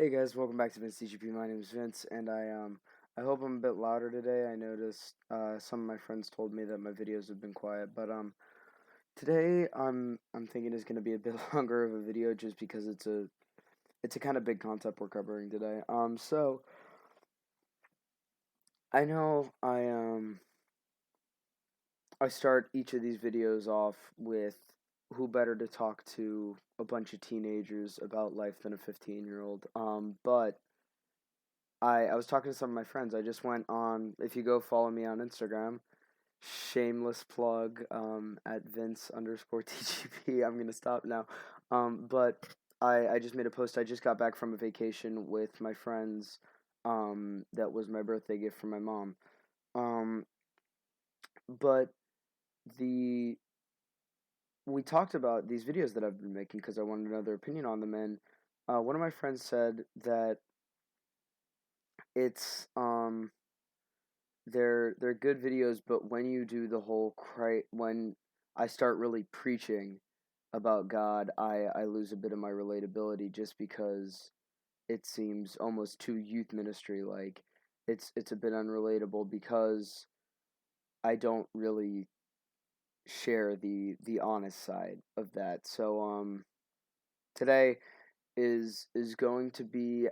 Hey guys, welcome back to VinceTGP. My name is Vince, and I hope I'm a bit louder today. I noticed some of my friends told me that my videos have been quiet, but today I'm thinking it's gonna be a bit longer of a video just because it's a kind of big concept we're covering today. So I know I start each of these videos off with who better to talk to a bunch of teenagers about life than a 15-year-old. But I was talking to some of my friends. I just went on, if you go follow me on Instagram, shameless plug at Vince_TGP. I'm gonna stop now. But I just made a post. I just got back from a vacation with my friends. That was my birthday gift from my mom. Um, but the we talked about these videos that I've been making because I wanted another opinion on them, and one of my friends said that it's they're good videos, but when you do the whole when I start really preaching about God, I lose a bit of my relatability just because it seems almost too youth ministry like. It's a bit unrelatable because I don't really share the honest side of that. So today is going to be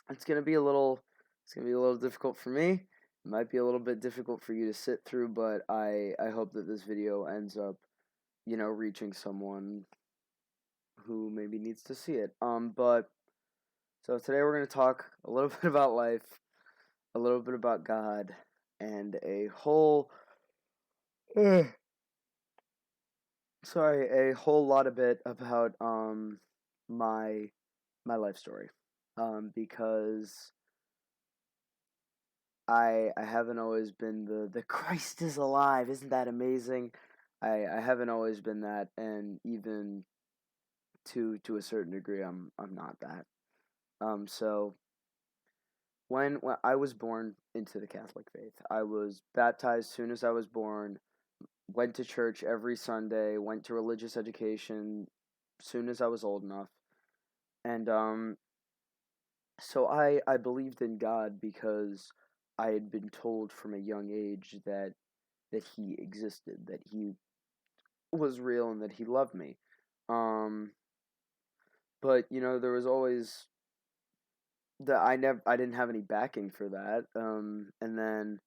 it's gonna be a little difficult for me. It might be a little bit difficult for you to sit through, but I hope that this video ends up, reaching someone who maybe needs to see it. But so today we're gonna talk a little bit about life, a little bit about God, and a whole a whole lot of bit about my my life story. Because I haven't always been the Christ is alive. Isn't that amazing? I haven't always been that, and even to a certain degree, I'm not that. So when I was born into the Catholic faith, I was baptized soon as I was born. Went to church every Sunday. Went to religious education soon as I was old enough, and so I believed in God because I had been told from a young age that he existed, that he was real, and that he loved me. Um, but there was always that I didn't have any backing for that. And then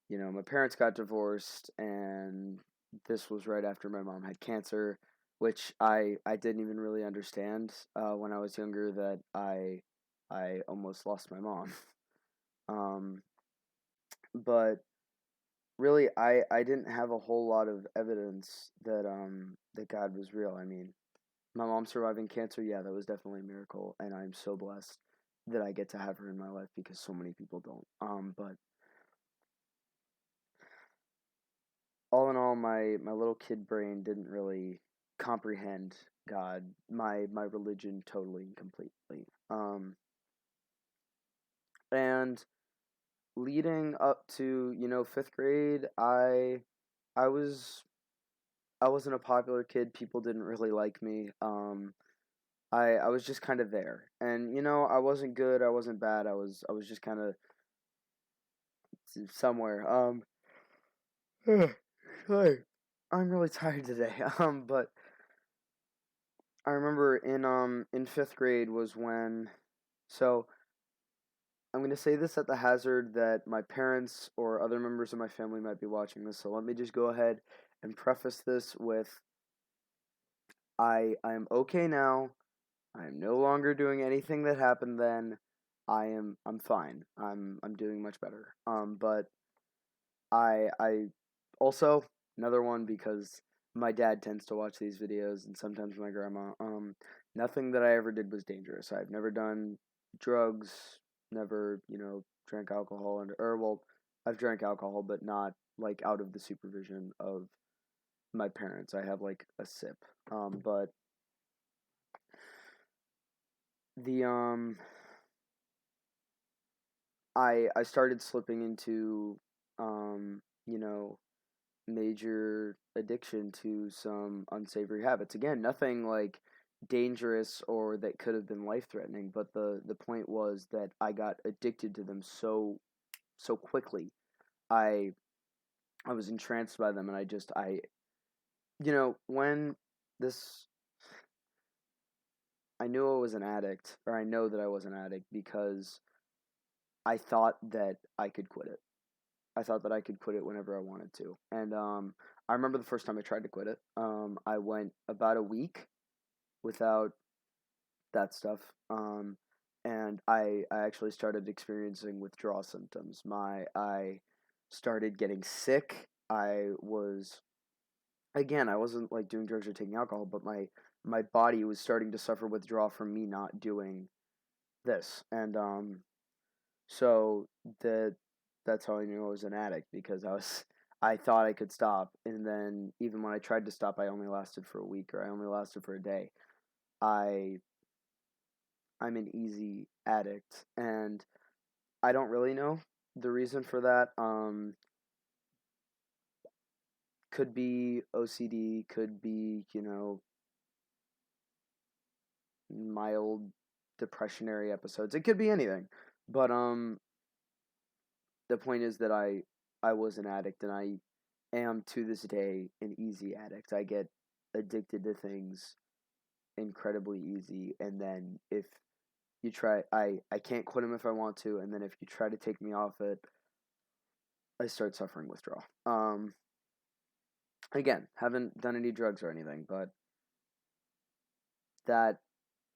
my parents got divorced, and this was right after my mom had cancer, which I didn't even really understand when I was younger that I almost lost my mom. Um, but really, I didn't have a whole lot of evidence that God was real. I mean, my mom surviving cancer, yeah, that was definitely a miracle, and I'm so blessed that I get to have her in my life because so many people don't. But all in all, my little kid brain didn't really comprehend God, my religion totally and completely. And leading up to fifth grade, I was I wasn't a popular kid. People didn't really like me. I was just kind of there, and I wasn't good. I wasn't bad. I was just kind of somewhere. Sorry, I'm really tired today. But I remember in fifth grade was when. So I'm gonna say this at the hazard that my parents or other members of my family might be watching this. So let me just go ahead and preface this with I'm okay now. I'm no longer doing anything that happened then. I'm fine. I'm doing much better. But I also another one because my dad tends to watch these videos and sometimes my grandma. Nothing that I ever did was dangerous. I've never done drugs, never, drank alcohol or well, I've drank alcohol but not like out of the supervision of my parents. I have like a sip. But the I started slipping into major addiction to some unsavory habits. Again, nothing like dangerous or that could have been life-threatening, but the point was that I got addicted to them so quickly. I I was entranced by them, and when this I knew I was an addict, or I know that I was an addict because I thought that I could quit it. I thought that I could quit it whenever I wanted to. And I remember the first time I tried to quit it. I went about a week without that stuff. And I actually started experiencing withdrawal symptoms. I started getting sick. I wasn't like doing drugs or taking alcohol, but my body was starting to suffer withdrawal from me not doing this. And so that that's how I knew I was an addict, because I thought I could stop, and then even when I tried to stop, I only lasted for a week, or I only lasted for a day. I I'm an easy addict, and I don't really know the reason for that. Could be OCD, could be, mild depressionary episodes. It could be anything. But the point is that I was an addict, and I am to this day an easy addict. I get addicted to things incredibly easy, and then if you try I can't quit them if I want to, and then if you try to take me off it, I start suffering withdrawal. Again, haven't done any drugs or anything, but that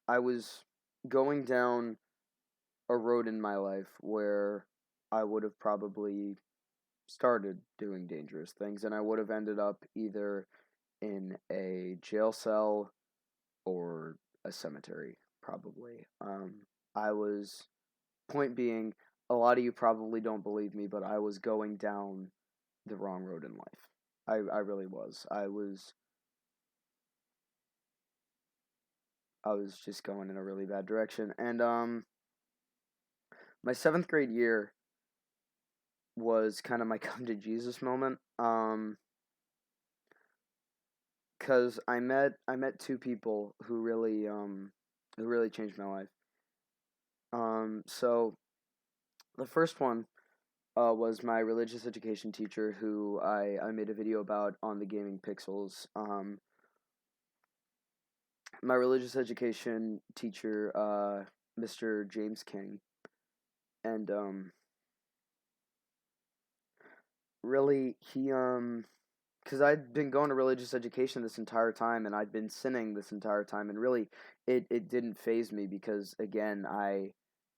I was going down a road in my life where I would have probably started doing dangerous things, and I would have ended up either in a jail cell or a cemetery, probably. I was, point being, a lot of you probably don't believe me, but I was going down the wrong road in life. I really was. I was just going in a really bad direction. And my 7th grade year was kind of my come to Jesus moment. Cause I met two people who really changed my life. So the first one was my religious education teacher, who I made a video about on the Gaming Pixels. My religious education teacher, Mr. James King, and really because I'd been going to religious education this entire time, and I'd been sinning this entire time, and really it didn't faze me, because again I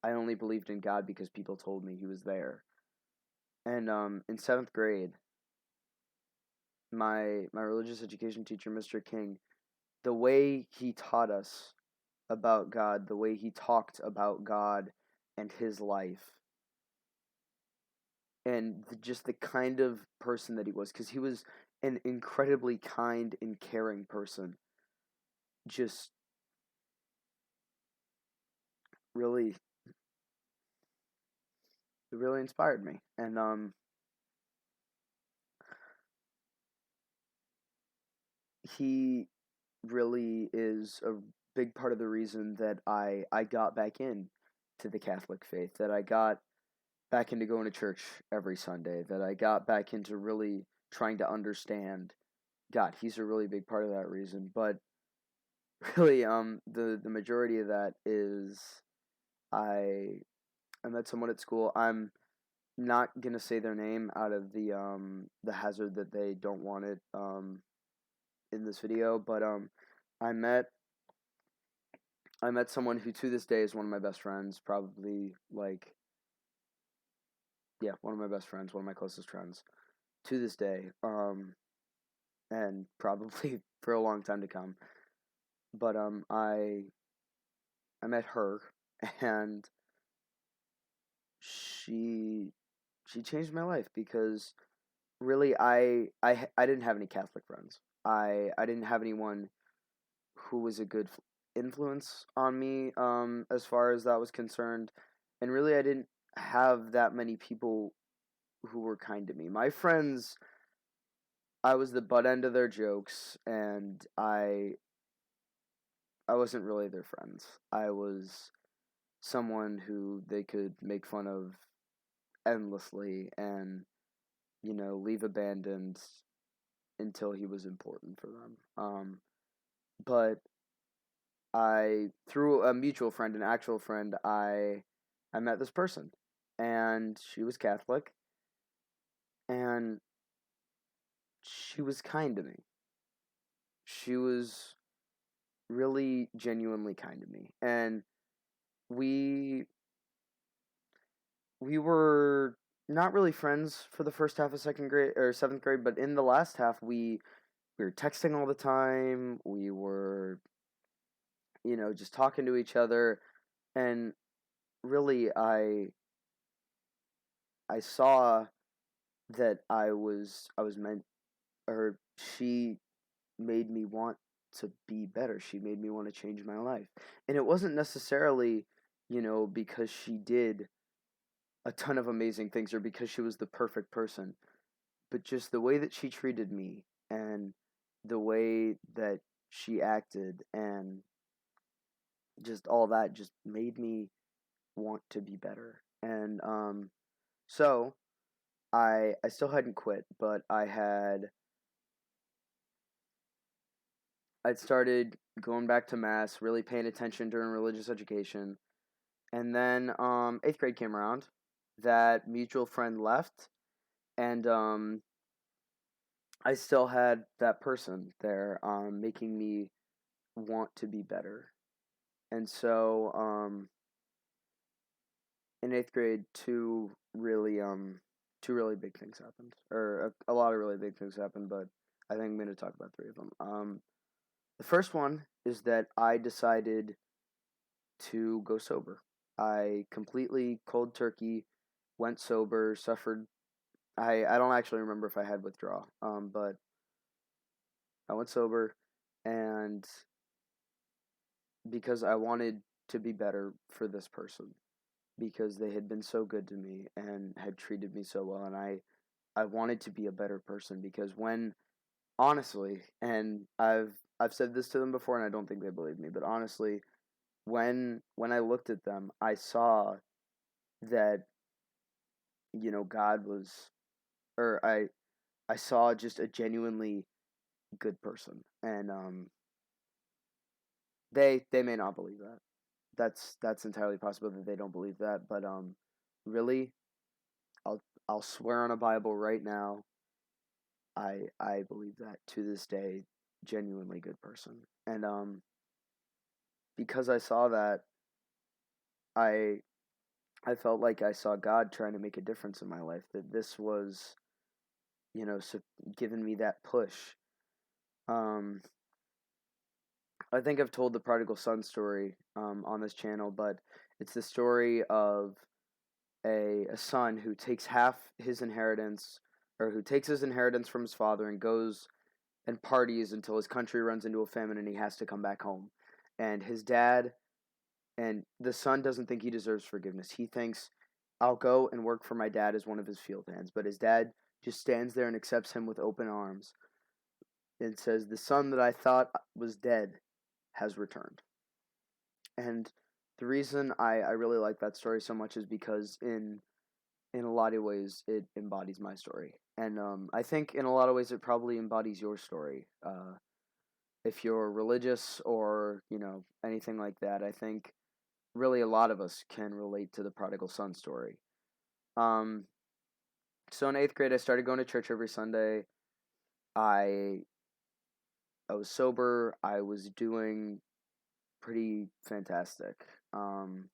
only believed in God because people told me he was there. And in 7th grade, my religious education teacher, Mr. King, the way he taught us about God, the way he talked about God and his life, and just the kind of person that he was, because he was an incredibly kind and caring person, just really, really inspired me. And he really is a big part of the reason that I got back in to the Catholic faith, that I got back into going to church every Sunday, that I got back into really trying to understand God. He's a really big part of that reason. But really, the majority of that is I I met someone at school. I'm not gonna say their name out of the hazard that they don't want it in this video, but I met I met someone who to this day is one of my best friends, probably, like, yeah, one of my best friends, one of my closest friends to this day, and probably for a long time to come. But I met her, and she she changed my life, because really I didn't have any Catholic friends. I didn't have anyone who was a good influence on me, as far as that was concerned, and really I didn't have that many people who were kind to me. My friends, I was the butt end of their jokes, and I wasn't really their friends. I was someone who they could make fun of endlessly and, leave abandoned until he was important for them. But through a mutual friend, an actual friend, I met this person, and she was Catholic, and she was kind to me. She was really genuinely kind to me, and we we were not really friends for the first half of second grade or seventh grade, but in the last half, we were texting all the time. We were, just talking to each other, and really, I saw that I was meant, or she made me want to be better. She made me want to change my life. And it wasn't necessarily, because she did a ton of amazing things or because she was the perfect person, but just the way that she treated me and the way that she acted and just all that just made me want to be better. And so I still hadn't quit, but I'd started going back to mass, really paying attention during religious education. And then eighth grade came around. That mutual friend left, and I still had that person there, making me want to be better. And so in eighth grade, two really big things happened, or a lot of really big things happened. But I think I'm going to talk about three of them. The first one is that I decided to go sober. I completely cold turkey went sober, suffered. I don't actually remember if I had withdrawal, but I went sober, and because I wanted to be better for this person, because they had been so good to me and had treated me so well, and I wanted to be a better person because when honestly, and I've said this to them before, and I don't think they believe me, but honestly, when I looked at them, I saw that God was, or I saw just a genuinely good person, and they may not believe that. That's entirely possible that they don't believe that, but really, I'll I'll swear on a Bible right now. I believe that to this day, genuinely good person, and because I saw that, I I felt like I saw God trying to make a difference in my life. That this was, so giving me that push. Um, I think I've told the prodigal son story on this channel, but it's the story of a son who takes half his inheritance, or who takes his inheritance from his father and goes and parties until his country runs into a famine and he has to come back home. And his dad and the son doesn't think he deserves forgiveness. He thinks, I'll go and work for my dad as one of his field hands. But his dad just stands there and accepts him with open arms and says, the son that I thought was dead has returned. And the reason I really like that story so much is because in a lot of ways it embodies my story. And I think in a lot of ways it probably embodies your story. If you're religious or, anything like that, I think really a lot of us can relate to the prodigal son story. Um, so in eighth grade, I started going to church every Sunday. I I was sober. I was doing pretty fantastic. And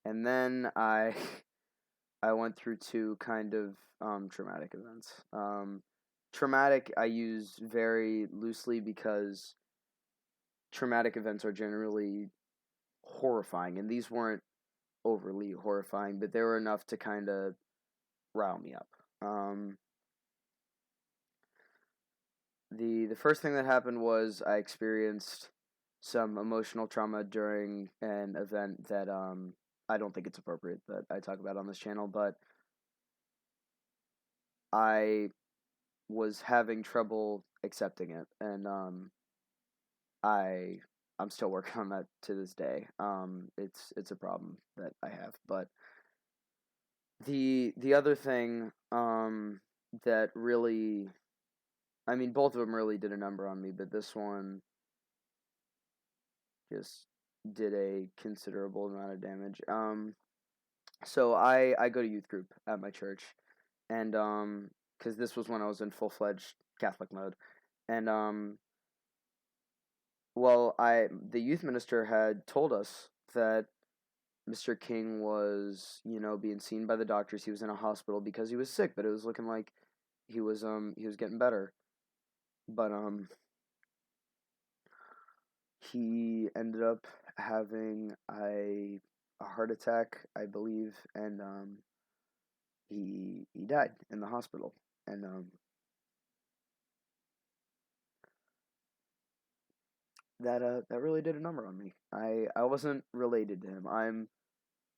then I went through two kind of traumatic events. Traumatic I use very loosely because traumatic events are generally horrifying, and these weren't overly horrifying, but they were enough to kind of rile me up. The first thing that happened was I experienced some emotional trauma during an event that I don't think it's appropriate that I talk about on this channel, but I was having trouble accepting it, and I I'm still working on that to this day. It's a problem that I have. But the other thing that really, I mean, both of them really did a number on me, but this one just did a considerable amount of damage. So I go to youth group at my church, and because this was when I was in full-fledged Catholic mode, and well, the youth minister had told us that Mr. King was, being seen by the doctors. He was in a hospital because he was sick, but it was looking like he was getting better. But he ended up having a heart attack, I believe, and he died in the hospital. And that really did a number on me. I wasn't related to him. I'm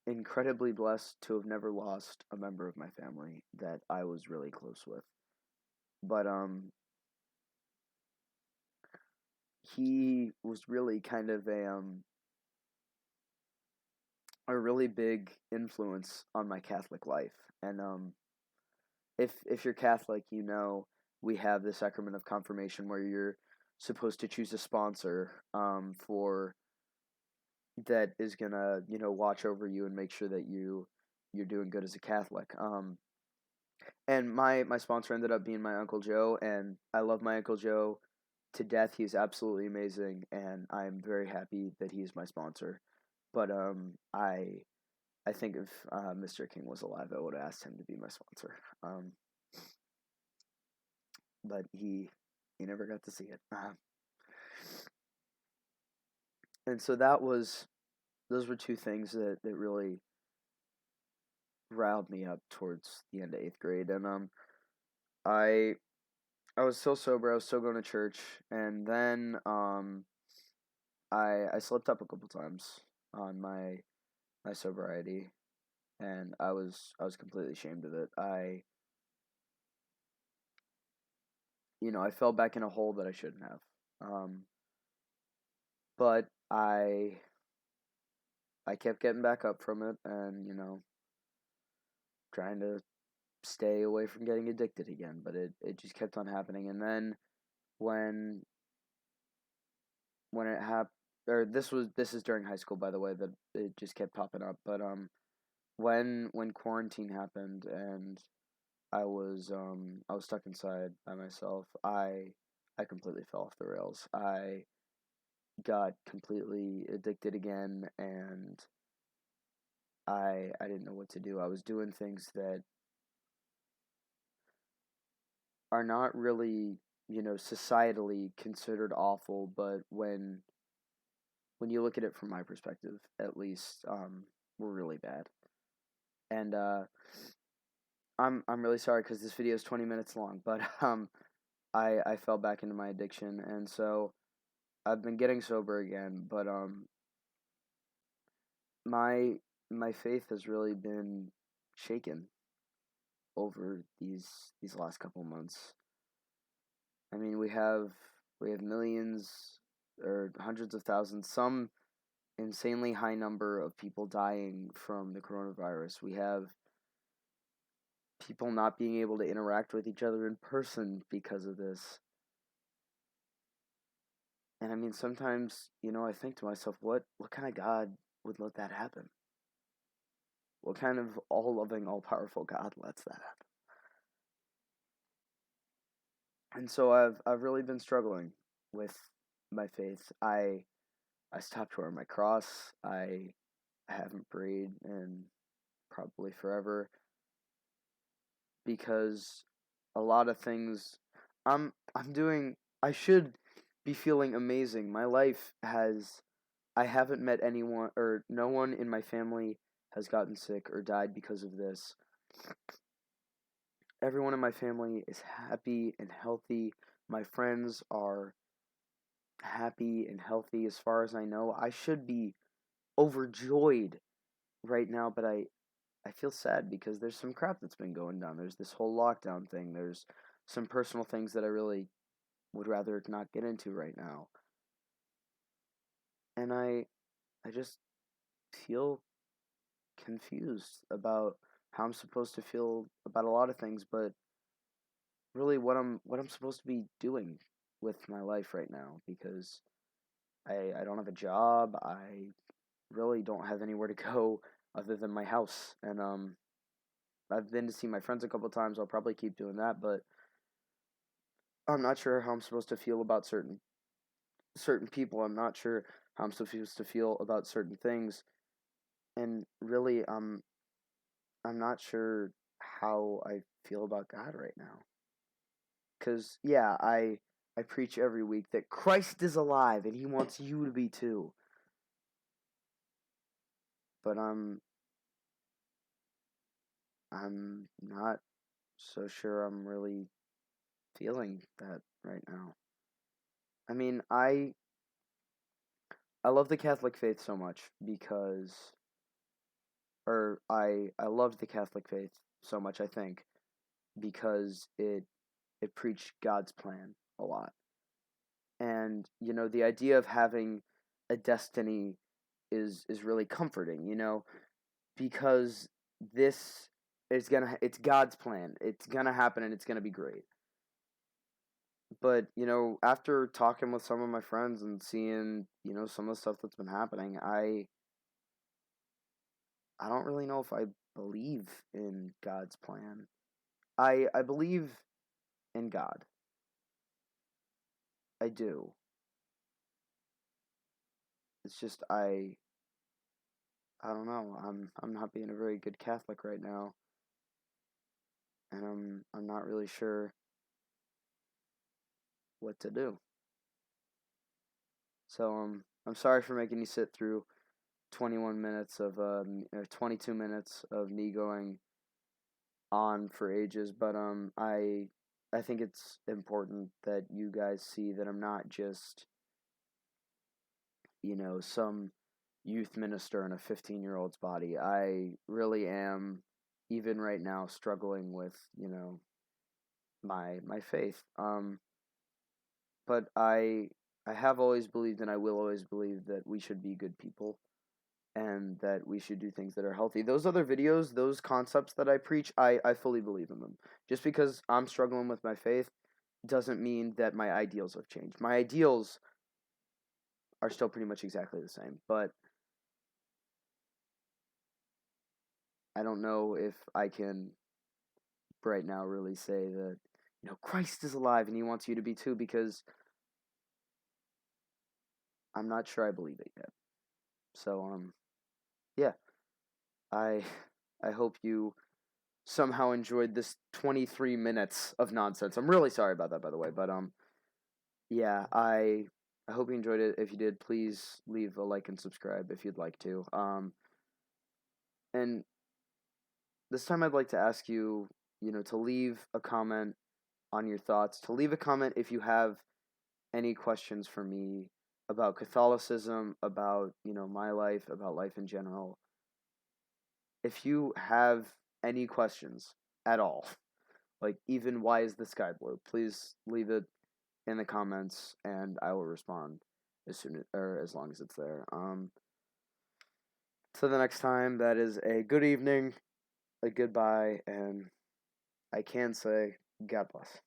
incredibly blessed to have never lost a member of my family that I was really close with. But he was really kind of a really big influence on my Catholic life. And if you're Catholic, we have the sacrament of confirmation where you're supposed to choose a sponsor for that is gonna watch over you and make sure that you're doing good as a Catholic. And my sponsor ended up being my Uncle Joe, and I love my Uncle Joe to death. He's absolutely amazing, and I'm very happy that he's my sponsor. But I think if Mr. King was alive, I would have asked him to be my sponsor. But he never got to see it. And so those were two things that really riled me up towards the end of 8th grade. And I I was still sober. I was still going to church, and then I slipped up a couple times on my sobriety, and I was completely ashamed of it. I fell back in a hole that I shouldn't have. But I kept getting back up from it, and trying to stay away from getting addicted again. But it just kept on happening, and then when it happened, or this is during high school, by the way, that it just kept popping up. But when quarantine happened and I was stuck inside by myself, I completely fell off the rails. I got completely addicted again, and I didn't know what to do. I was doing things that are not really, societally considered awful, but when you look at it from my perspective, at least, were really bad. And I'm really sorry because this video is 20 minutes long, but I fell back into my addiction, and so I've been getting sober again, but my my faith has really been shaken over these last couple months. I mean, we have millions or hundreds of thousands, some insanely high number of people dying from the coronavirus. We have people not being able to interact with each other in person because of this. And I mean, sometimes, I think to myself, what kind of God would let that happen? What kind of all-loving, all-powerful God lets that happen? And so I've really been struggling with my faith. I stopped wearing my cross. I haven't prayed in probably forever because a lot of things I'm doing. I should be feeling amazing. My life has I haven't met anyone, or no one in my family has gotten sick or died because of this. Everyone in my family is happy and healthy. My friends are happy and healthy as far as I know. I should be overjoyed right now, but I feel sad because there's some crap that's been going down. There's this whole lockdown thing. There's some personal things that I really would rather not get into right now. And I just feel confused about how I'm supposed to feel about a lot of things, but really what I'm supposed to be doing with my life right now, because I don't have a job. I really don't have anywhere to go other than my house. And I've been to see my friends a couple times. I'll probably keep doing that, but I'm not sure how I'm supposed to feel about certain people. I'm not sure how I'm supposed to feel about certain things. And really I'm not sure how I feel about God right now. Cuz yeah, I preach every week that Christ is alive and he wants you to be too. But I'm not so sure I'm really feeling that right now. I mean, I love the Catholic faith so much because or I love the Catholic faith so much, I think, because it preached God's plan a lot. And the idea of having a destiny is really comforting, because this it's God's plan. It's going to happen and it's going to be great. But, after talking with some of my friends and seeing, some of the stuff that's been happening, I don't really know if I believe in God's plan. I believe in God. I do. It's just I don't know. I'm not being a very good Catholic right now, and I'm not really sure what to do. So I'm sorry for making you sit through 21 minutes of or 22 minutes of me going on for ages, but I think it's important that you guys see that I'm not just, some youth minister in a 15-year-old's body. I really am, even right now, struggling with, my faith. But I have always believed and I will always believe that we should be good people and that we should do things that are healthy. Those other videos, those concepts that I preach, I fully believe in them. Just because I'm struggling with my faith doesn't mean that my ideals have changed. My ideals are still pretty much exactly the same, but I don't know if I can right now really say that, Christ is alive and he wants you to be too, because I'm not sure I believe it yet. So yeah, I I hope you somehow enjoyed this 23 minutes of nonsense. I'm really sorry about that, by the way, but yeah, I hope you enjoyed it. If you did, please leave a like and subscribe if you'd like to. And this time I'd like to ask you, to leave a comment on your thoughts, to leave a comment if you have any questions for me about Catholicism, about, my life, about life in general. If you have any questions at all, like even why is the sky blue, please leave it in the comments and I will respond as soon as, or as long as it's there. So the next time, that is a good evening, a goodbye, and I can say God bless.